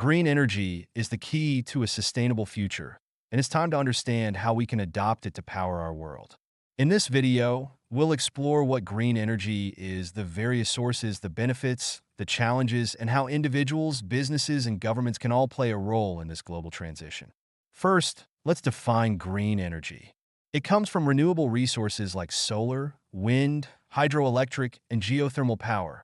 Green energy is the key to a sustainable future, and it's time to understand how we can adopt it to power our world. In this video, we'll explore what green energy is, the various sources, the benefits, the challenges, and how individuals, businesses, and governments can all play a role in this global transition. First, let's define green energy. It comes from renewable resources like solar, wind, hydroelectric, and geothermal power,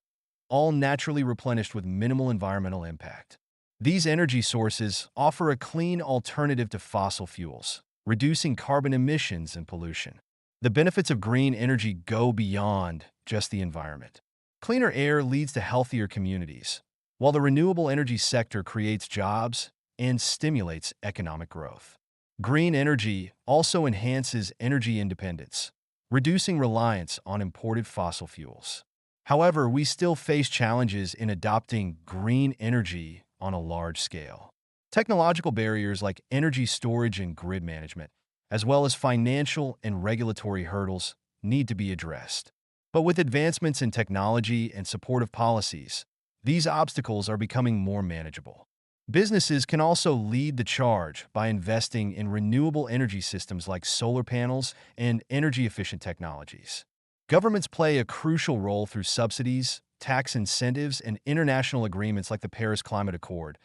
all naturally replenished with minimal environmental impact. These energy sources offer a clean alternative to fossil fuels, reducing carbon emissions and pollution. The benefits of green energy go beyond just the environment. Cleaner air leads to healthier communities, while the renewable energy sector creates jobs and stimulates economic growth. Green energy also enhances energy independence, reducing reliance on imported fossil fuels. However, we still face challenges in adopting green energy on a large scale. Technological barriers like energy storage and grid management, as well as financial and regulatory hurdles, need to be addressed. But with advancements in technology and supportive policies, these obstacles are becoming more manageable. Businesses can also lead the charge by investing in renewable energy systems like solar panels and energy-efficient technologies. Governments play a crucial role through subsidies, tax incentives, and international agreements like the Paris Climate Accord,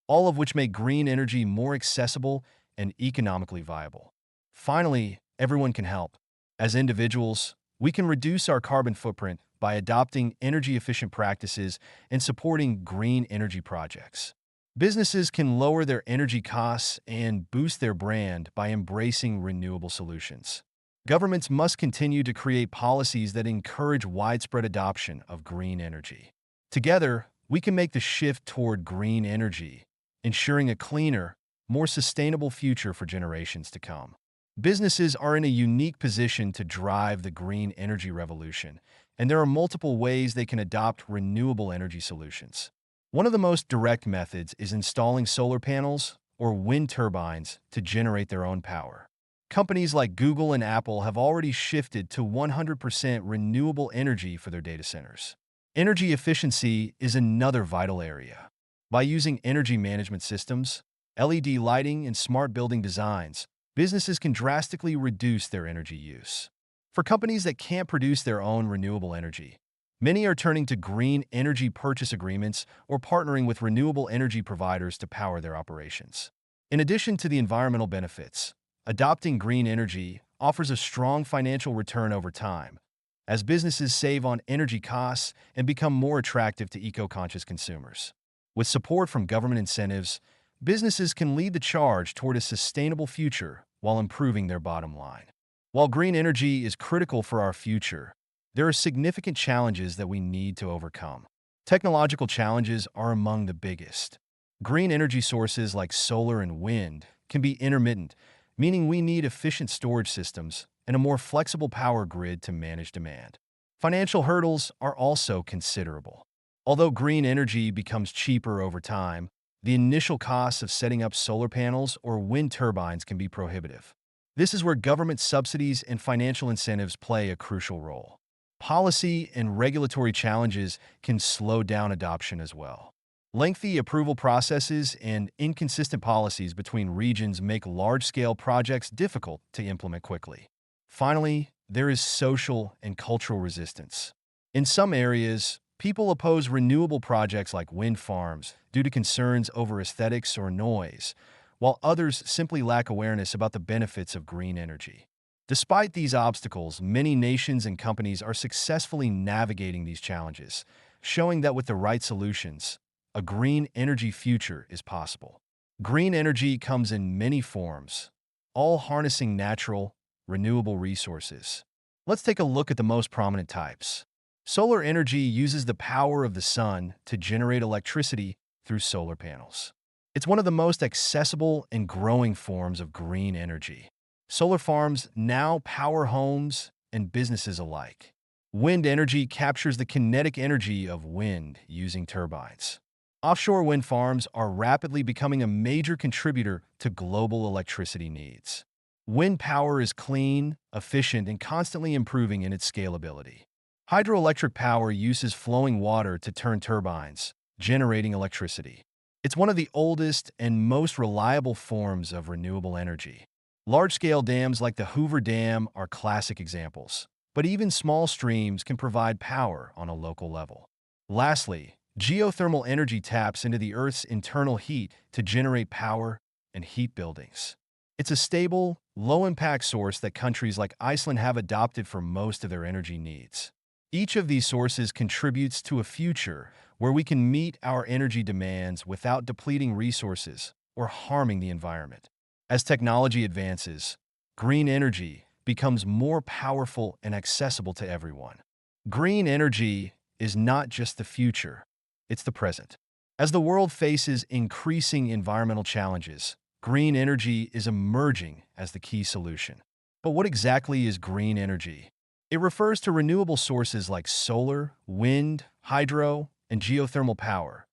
all of which make green energy more accessible and economically viable. Finally, everyone can help. As individuals, we can reduce our carbon footprint by adopting energy-efficient practices and supporting green energy projects. Businesses can lower their energy costs and boost their brand by embracing renewable solutions. Governments must continue to create policies that encourage widespread adoption of green energy. Together, we can make the shift toward green energy, ensuring a cleaner, more sustainable future for generations to come. Businesses are in a unique position to drive the green energy revolution, and there are multiple ways they can adopt renewable energy solutions. One of the most direct methods is installing solar panels or wind turbines to generate their own power. Companies like Google and Apple have already shifted to 100% renewable energy for their data centers. Energy efficiency is another vital area. By using energy management systems, LED lighting, and smart building designs, businesses can drastically reduce their energy use. For companies that can't produce their own renewable energy, many are turning to green energy purchase agreements or partnering with renewable energy providers to power their operations. In addition to the environmental benefits, adopting green energy offers a strong financial return over time, as businesses save on energy costs and become more attractive to eco-conscious consumers. With support from government incentives, businesses can lead the charge toward a sustainable future while improving their bottom line. While green energy is critical for our future, there are significant challenges that we need to overcome. Technological challenges are among the biggest. Green energy sources like solar and wind can be intermittent, meaning we need efficient storage systems and a more flexible power grid to manage demand. Financial hurdles are also considerable. Although green energy becomes cheaper over time, the initial costs of setting up solar panels or wind turbines can be prohibitive. This is where government subsidies and financial incentives play a crucial role. Policy and regulatory challenges can slow down adoption as well. Lengthy approval processes and inconsistent policies between regions make large-scale projects difficult to implement quickly. Finally, there is social and cultural resistance. In some areas, people oppose renewable projects like wind farms due to concerns over aesthetics or noise, while others simply lack awareness about the benefits of green energy. Despite these obstacles, many nations and companies are successfully navigating these challenges, showing that with the right solutions, a green energy future is possible. Green energy comes in many forms, all harnessing natural, renewable resources. Let's take a look at the most prominent types. Solar energy uses the power of the sun to generate electricity through solar panels. It's one of the most accessible and growing forms of green energy. Solar farms now power homes and businesses alike. Wind energy captures the kinetic energy of wind using turbines. Offshore wind farms are rapidly becoming a major contributor to global electricity needs. Wind power is clean, efficient, and constantly improving in its scalability. Hydroelectric power uses flowing water to turn turbines, generating electricity. It's one of the oldest and most reliable forms of renewable energy. Large-scale dams like the Hoover Dam are classic examples, but even small streams can provide power on a local level. Lastly, geothermal energy taps into the Earth's internal heat to generate power and heat buildings. It's a stable, low-impact source that countries like Iceland have adopted for most of their energy needs. Each of these sources contributes to a future where we can meet our energy demands without depleting resources or harming the environment. As technology advances, green energy becomes more powerful and accessible to everyone. Green energy is not just the future, it's the present. As the world faces increasing environmental challenges, green energy is emerging as the key solution. But what exactly is green energy? It refers to renewable sources like solar, wind, hydro, and geothermal power,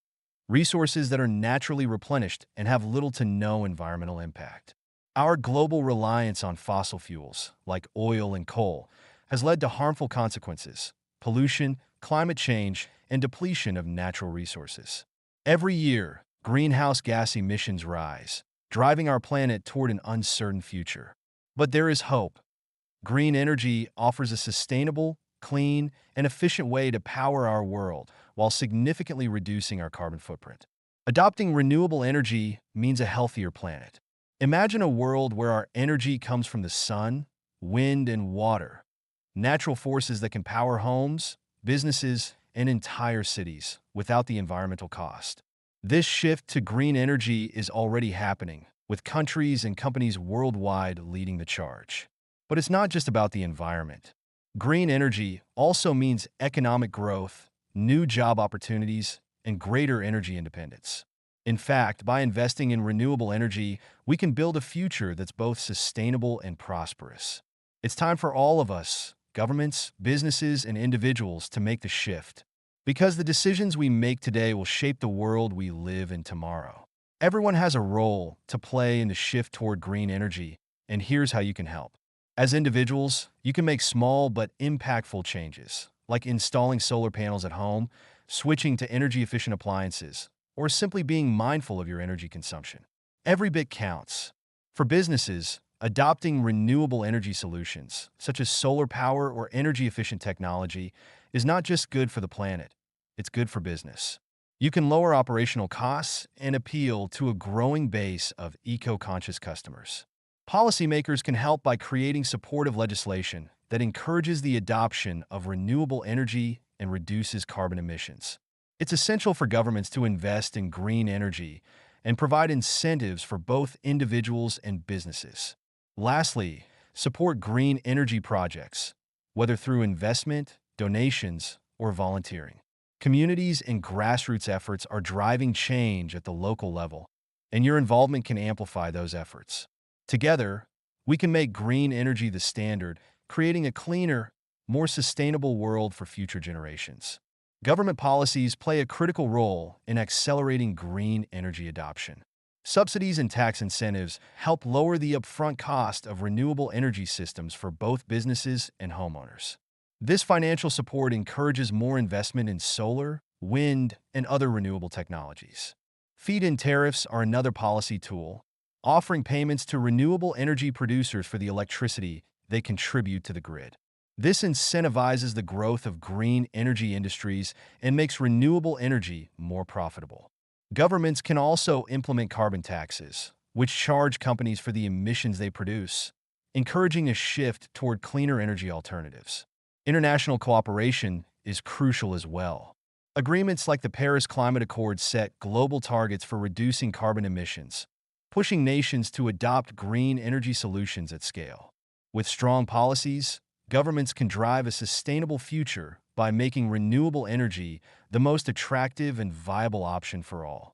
resources that are naturally replenished and have little to no environmental impact. Our global reliance on fossil fuels, like oil and coal, has led to harmful consequences: pollution, climate change, and depletion of natural resources. Every year, greenhouse gas emissions rise, driving our planet toward an uncertain future. But there is hope. Green energy offers a sustainable, clean, and efficient way to power our world while significantly reducing our carbon footprint. Adopting renewable energy means a healthier planet. Imagine a world where our energy comes from the sun, wind, and water, natural forces that can power homes, businesses, and entire cities without the environmental cost. This shift to green energy is already happening, with countries and companies worldwide leading the charge. But it's not just about the environment. Green energy also means economic growth, new job opportunities, and greater energy independence. In fact, by investing in renewable energy, we can build a future that's both sustainable and prosperous. It's time for all of us, governments, businesses, and individuals, to make the shift. Because the decisions we make today will shape the world we live in tomorrow. Everyone has a role to play in the shift toward green energy, and here's how you can help. As individuals, you can make small but impactful changes, like installing solar panels at home, switching to energy-efficient appliances, or simply being mindful of your energy consumption. Every bit counts. For businesses, adopting renewable energy solutions, such as solar power or energy-efficient technology, is not just good for the planet, it's good for business. You can lower operational costs and appeal to a growing base of eco-conscious customers. Policymakers can help by creating supportive legislation that encourages the adoption of renewable energy and reduces carbon emissions. It's essential for governments to invest in green energy and provide incentives for both individuals and businesses. Lastly, support green energy projects, whether through investment, donations, or volunteering. Communities and grassroots efforts are driving change at the local level, and your involvement can amplify those efforts. Together, we can make green energy the standard, creating a cleaner, more sustainable world for future generations. Government policies play a critical role in accelerating green energy adoption. Subsidies and tax incentives help lower the upfront cost of renewable energy systems for both businesses and homeowners. This financial support encourages more investment in solar, wind, and other renewable technologies. Feed-in tariffs are another policy tool, offering payments to renewable energy producers for the electricity they contribute to the grid. This incentivizes the growth of green energy industries and makes renewable energy more profitable. Governments can also implement carbon taxes, which charge companies for the emissions they produce, encouraging a shift toward cleaner energy alternatives. International cooperation is crucial as well. Agreements like the Paris Climate Accord set global targets for reducing carbon emissions, pushing nations to adopt green energy solutions at scale. With strong policies, governments can drive a sustainable future by making renewable energy the most attractive and viable option for all.